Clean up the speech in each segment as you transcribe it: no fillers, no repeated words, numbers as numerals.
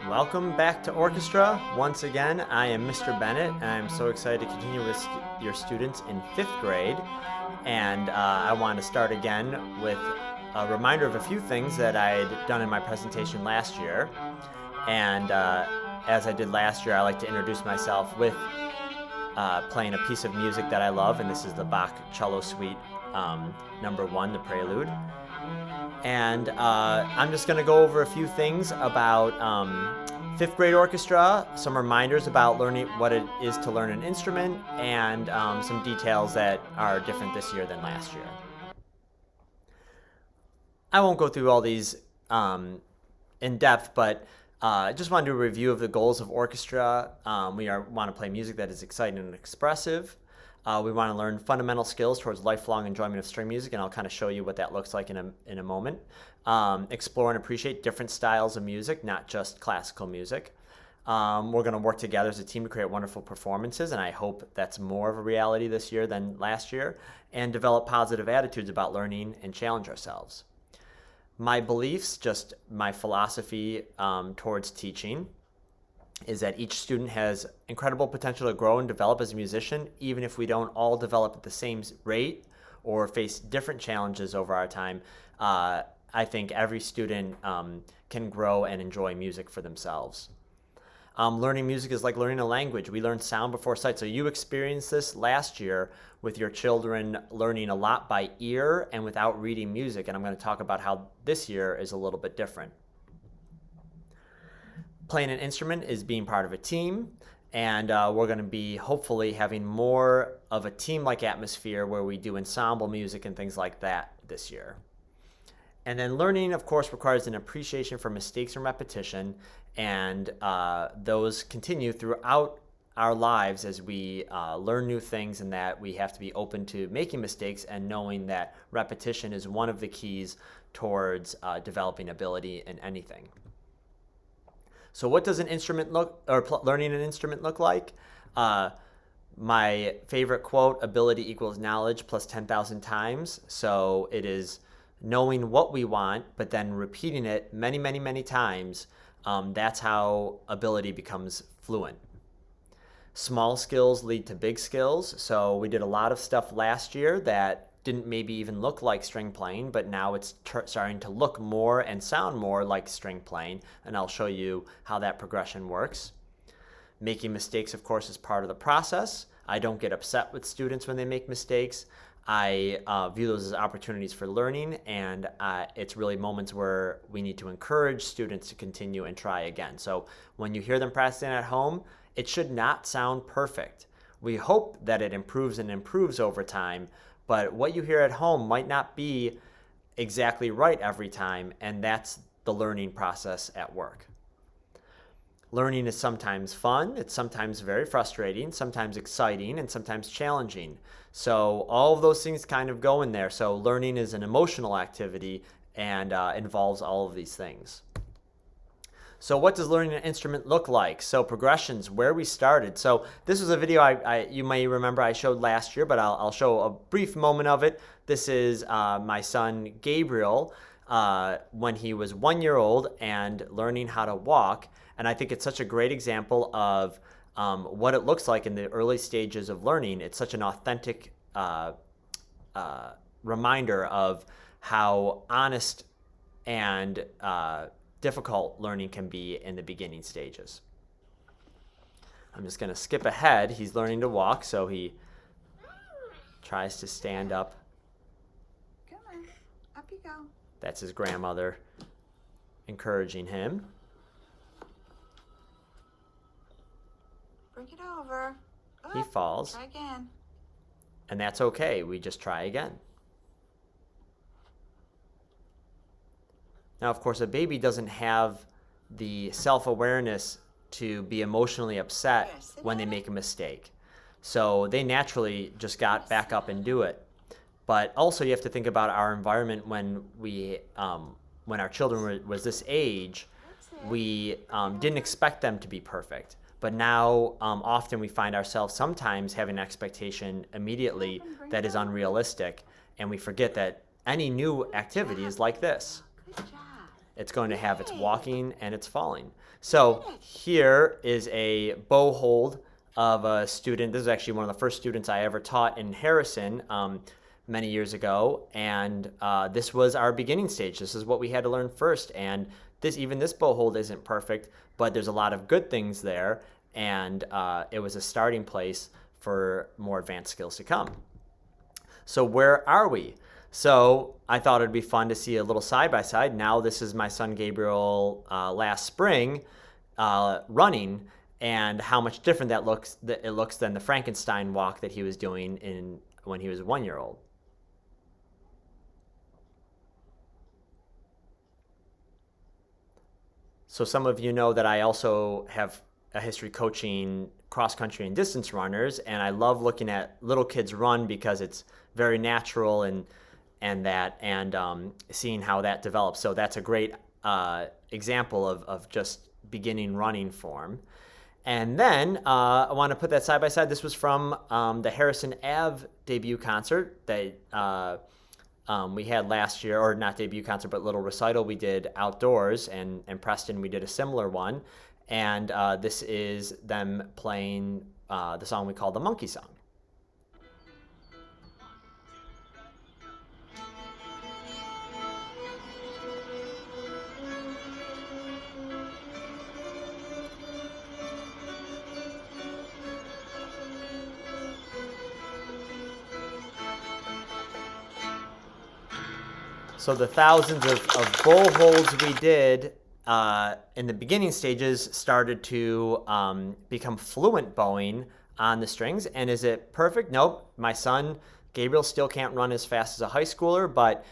Welcome back to orchestra. Once again, I am Mr. Bennett, and I'm so excited to continue with your students in 5th grade. And I want to start again with a reminder of a few things that I had done in my presentation last year. And as I did last year, I like to introduce myself with playing a piece of music that I love, and this is the Bach Cello Suite number 1, the Prelude. And I'm just going to go over a few things about 5th grade orchestra, some reminders about learning what it is to learn an instrument, and some details that are different this year than last year. I won't go through all these in depth, but I just want to do a review of the goals of orchestra. We want to play music that is exciting and expressive. We want to learn fundamental skills towards lifelong enjoyment of string music, and I'll kind of show you what that looks like in a moment. Explore and appreciate different styles of music, not just classical music. We're going to work together as a team to create wonderful performances, and I hope that's more of a reality this year than last year, and develop positive attitudes about learning and challenge ourselves. My beliefs, just my philosophy towards teaching, is that each student has incredible potential to grow and develop as a musician, even if we don't all develop at the same rate or face different challenges over our time. I think every student can grow and enjoy music for themselves. Learning music is like learning a language. We learn sound before sight. So you experienced this last year with your children learning a lot by ear and without reading music. And I'm going to talk about how this year is a little bit different. Playing an instrument is being part of a team, and we're going to be hopefully having more of a team-like atmosphere where we do ensemble music and things like that this year. And then learning, of course, requires an appreciation for mistakes and repetition, and those continue throughout our lives as we learn new things, and that we have to be open to making mistakes and knowing that repetition is one of the keys towards developing ability in anything. So what does an instrument learning an instrument look like? My favorite quote, ability equals knowledge plus 10,000 times. So it is knowing what we want, but then repeating it many, many, many times. That's how ability becomes fluent. Small skills lead to big skills. So we did a lot of stuff last year that didn't maybe even look like string playing, but now it's starting to look more and sound more like string playing, and I'll show you how that progression works. Making mistakes, of course, is part of the process. I don't get upset with students when they make mistakes. I view those as opportunities for learning, and it's really moments where we need to encourage students to continue and try again. So when you hear them practicing at home, it should not sound perfect. We hope that it improves and improves over time, but what you hear at home might not be exactly right every time, and that's the learning process at work. Learning is sometimes fun, it's sometimes very frustrating, sometimes exciting, and sometimes challenging. So all of those things kind of go in there. So learning is an emotional activity and involves all of these things. So what does learning an instrument look like? So progressions, where we started. So this was a video you may remember I showed last year, but I'll show a brief moment of it. This is my son Gabriel when he was 1 year old and learning how to walk. And I think it's such a great example of what it looks like in the early stages of learning. It's such an authentic reminder of how honest and difficult learning can be in the beginning stages. I'm just going to skip ahead. He's learning to walk, so he tries to stand up. Come on, up you go. That's his grandmother encouraging him. Bring it over. He falls. Try again. And that's okay. We just try again. Now, of course, a baby doesn't have the self-awareness to be emotionally upset when they make a mistake. So they naturally just got back up and do it. But also you have to think about our environment when our children was this age, we didn't expect them to be perfect. But now often we find ourselves sometimes having an expectation immediately that is unrealistic, and we forget that any new activity is like this. Good job. it's going to have its walking and its falling. So here is a bow hold of a student. This is actually one of the first students I ever taught in Harrison many years ago, and this was our beginning stage. This is what we had to learn first, and even this bow hold isn't perfect, but there's a lot of good things there, and it was a starting place for more advanced skills to come. So where are we? So I thought it'd be fun to see a little side-by-side. Now this is my son Gabriel last spring running, and how much different it looks than the Frankenstein walk that he was doing when he was a 1-year-old. So some of you know that I also have a history coaching cross-country and distance runners, and I love looking at little kids run because it's very natural and seeing how that develops. So that's a great example of just beginning running form. And then I want to put that side by side. This was from the Harrison Ave debut concert that we had last year, or not debut concert, but little recital we did outdoors, and Preston, we did a similar one. And this is them playing the song we call the Monkey Song. So the thousands of bow holds we did in the beginning stages started to become fluent bowing on the strings. And is it perfect? Nope. My son Gabriel still can't run as fast as a high schooler, but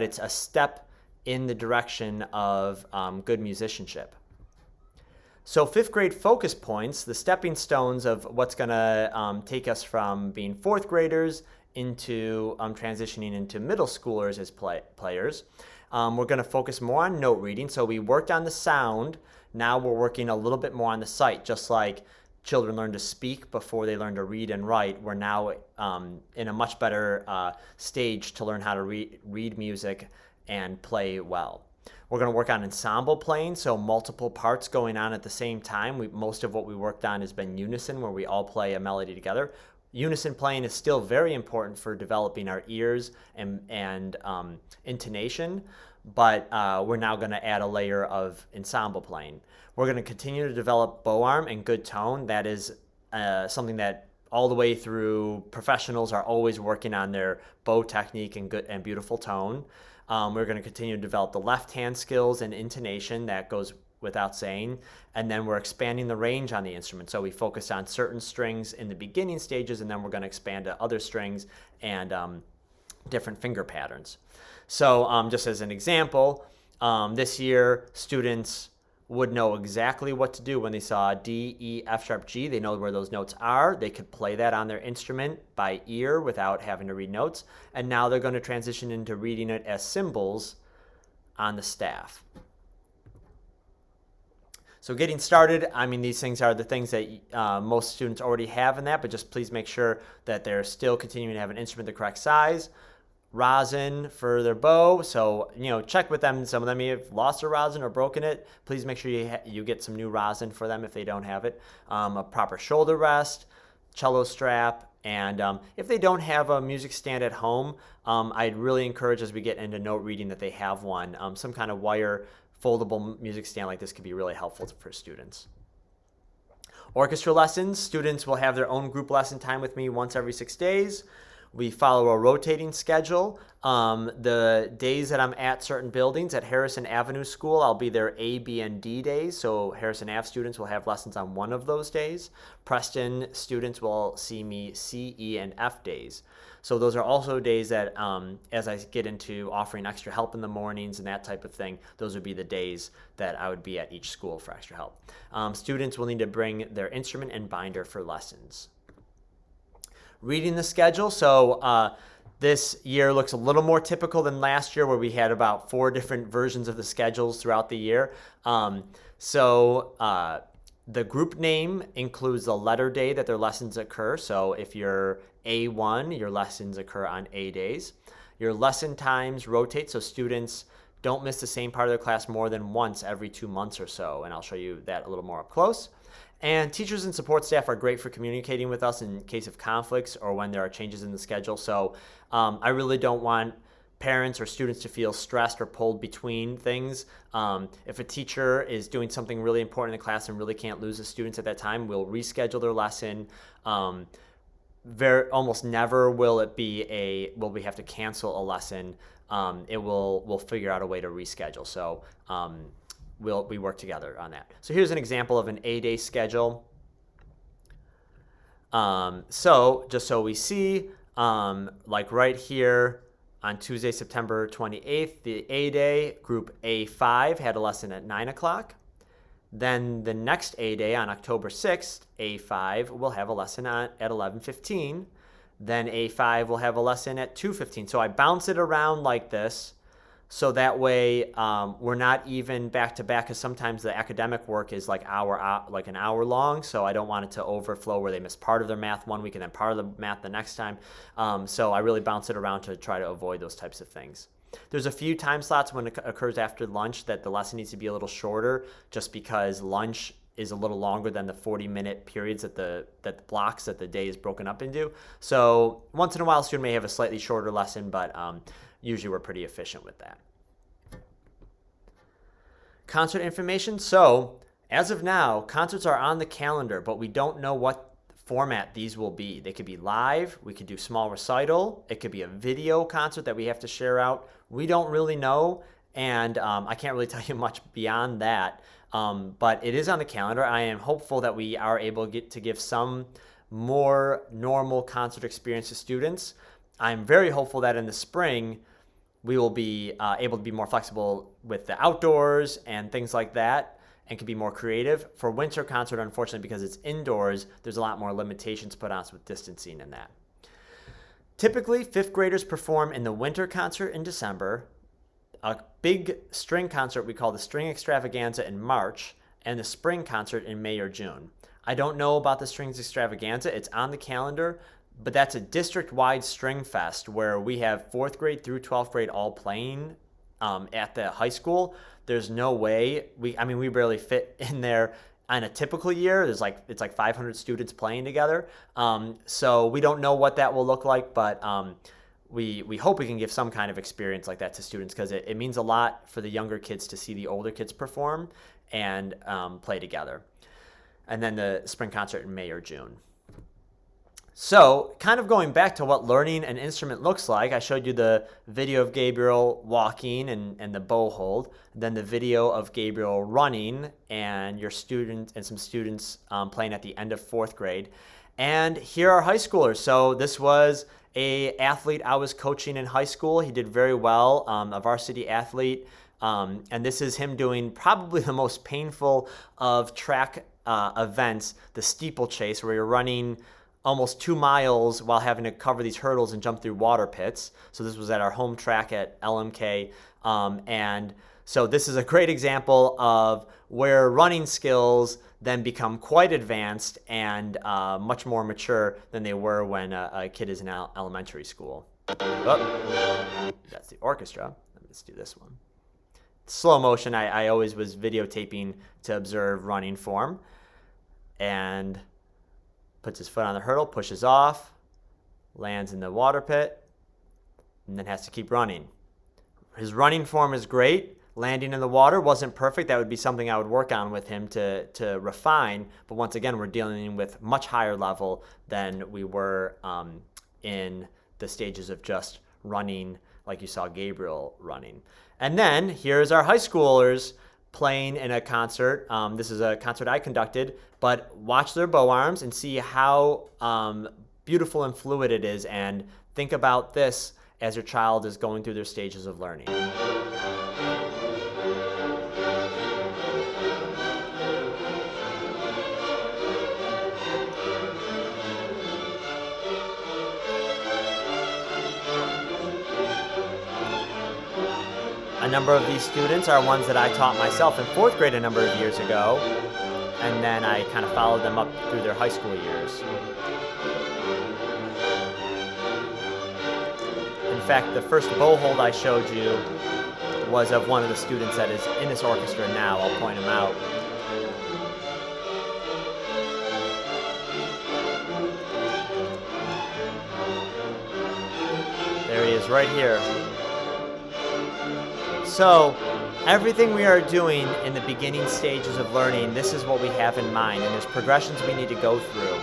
it's a step in the direction of good musicianship. So 5th grade focus points, the stepping stones of what's going to take us from being 4th graders into transitioning into middle schoolers as players. We're going to focus more on note reading. So we worked on the sound. Now we're working a little bit more on the sight. Just like children learn to speak before they learn to read and write, we're now in a much better stage to learn how to read music and play well. We're going to work on ensemble playing, so multiple parts going on at the same time. Most of what we worked on has been unison, where we all play a melody together. Unison playing is still very important for developing our ears and intonation, but we're now going to add a layer of ensemble playing. We're going to continue to develop bow arm and good tone. That is something that all the way through professionals are always working on their bow technique and good and beautiful tone. We're going to continue to develop the left hand skills and intonation. That goes without saying. And then we're expanding the range on the instrument. So we focus on certain strings in the beginning stages, and then we're going to expand to other strings and different finger patterns. So just as an example, this year students would know exactly what to do when they saw D, E, F sharp, G. They know where those notes are. They could play that on their instrument by ear without having to read notes. And now they're going to transition into reading it as symbols on the staff. So getting started, I mean, these things are the things that most students already have in that, but just please make sure that they're still continuing to have an instrument the correct size. Rosin for their bow, so check with them. Some of them may have lost their rosin or broken it. Please make sure you get some new rosin for them if they don't have it. A proper shoulder rest, cello strap, and if they don't have a music stand at home, I'd really encourage, as we get into note reading, that they have one. Some kind of wire foldable music stand like this could be really helpful for students. Orchestra lessons, students will have their own group lesson time with me once every 6 days. We follow a rotating schedule. The days that I'm at certain buildings, at Harrison Avenue School, I'll be there A, B, and D days. So Harrison Ave students will have lessons on one of those days. Preston students will see me C, E, and F days. So those are also days that, as I get into offering extra help in the mornings and that type of thing, those would be the days that I would be at each school for extra help. Students will need to bring their instrument and binder for lessons. Reading the schedule. So this year looks a little more typical than last year, where we had about 4 different versions of the schedules throughout the year. The group name includes the letter day that their lessons occur. So if you're A1, your lessons occur on A days. Your lesson times rotate, so students don't miss the same part of their class more than once every 2 months or so, and I'll show you that a little more up close. And teachers and support staff are great for communicating with us in case of conflicts or when there are changes in the schedule. So I really don't want parents or students to feel stressed or pulled between things. If a teacher is doing something really important in the class and really can't lose the students at that time, we'll reschedule their lesson. Almost never will we have to cancel a lesson. We'll figure out a way to reschedule. So we work together on that. So here's an example of an A-day schedule. So just so we see, like right here on Tuesday, September 28th, the A-day, group A5 had a lesson at 9 o'clock. Then the next A-day on October 6th, A5 will have a lesson at 11:15. Then A5 will have a lesson at 2:15. So I bounce it around like this, so that way we're not even back to back, because sometimes the academic work is like an hour long, so I don't want it to overflow where they miss part of their math one week and then part of the math the next time. So I really bounce it around to try to avoid those types of things. There's a few time slots when it occurs after lunch that the lesson needs to be a little shorter, just because lunch is a little longer than the 40-minute periods that the blocks that the day is broken up into. So once in a while, a student may have a slightly shorter lesson, but usually we're pretty efficient with that. Concert information. So as of now, concerts are on the calendar, but we don't know what format these will be. They could be live, we could do small recital, it could be a video concert that we have to share out. We don't really know, and I can't really tell you much beyond that, but it is on the calendar. I am hopeful that we are able to give some more normal concert experience to students. I'm very hopeful that in the spring we will be able to be more flexible with the outdoors and things like that, and can be more creative. For winter concert, unfortunately, because it's indoors, there's a lot more limitations put on us with distancing and that. Typically, 5th graders perform in the winter concert in December, a big string concert we call the String Extravaganza in March, and the spring concert in May or June. I don't know about the Strings Extravaganza. It's on the calendar, but that's a district-wide string fest where we have 4th grade through 12th grade all playing at the high school. There's no way we barely fit in there on a typical year. It's like 500 students playing together. So we don't know what that will look like, but we hope we can give some kind of experience like that to students, because it means a lot for the younger kids to see the older kids perform and play together. And then the spring concert in May or June. So kind of going back to what learning an instrument looks like, I showed you the video of Gabriel walking and the bow hold, then the video of Gabriel running and some students playing at the end of 4th grade. And here are high schoolers. So this was an athlete I was coaching in high school. He did very well, a varsity athlete. And this is him doing probably the most painful of track events, the steeplechase, where you're running almost 2 miles while having to cover these hurdles and jump through water pits. So this was at our home track at LMK. And so this is a great example of where running skills then become quite advanced and much more mature than they were when a kid is in elementary school. Oh, that's the orchestra. Let's do this one. Slow motion, I always was videotaping to observe running form. And puts his foot on the hurdle, pushes off, lands in the water pit, and then has to keep running. His running form is great. Landing in the water wasn't perfect. That would be something I would work on with him to refine. But once again, we're dealing with much higher level than we were in the stages of just running like you saw Gabriel running. And then here's our high schoolers playing in a concert. This is a concert I conducted, but watch their bow arms and see how beautiful and fluid it is, and think about this as your child is going through their stages of learning. A number of these students are ones that I taught myself in 4th grade a number of years ago, and then I kind of followed them up through their high school years. In fact, the first bow hold I showed you was of one of the students that is in this orchestra now. I'll point him out. There he is right here. So everything we are doing in the beginning stages of learning, this is what we have in mind, and there's progressions we need to go through.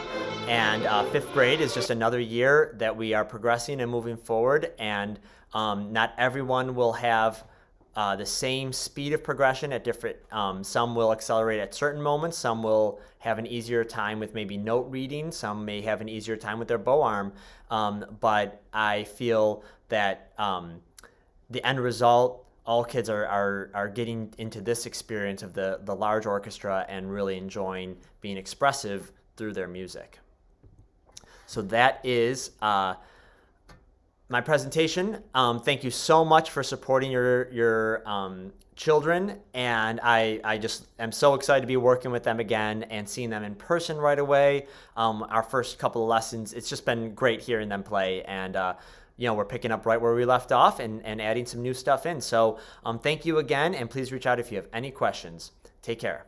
And fifth grade is just another year that we are progressing and moving forward, and not everyone will have the same speed of progression at different, some will accelerate at certain moments, some will have an easier time with maybe note reading, some may have an easier time with their bow arm, but I feel that the end result, all kids are getting into this experience of the large orchestra and really enjoying being expressive through their music. So that is my presentation. Thank you so much for supporting your children, and I just am so excited to be working with them again and seeing them in person right away. Our first couple of lessons, it's just been great hearing them play, and we're picking up right where we left off and adding some new stuff in. So thank you again, and please reach out if you have any questions. Take care.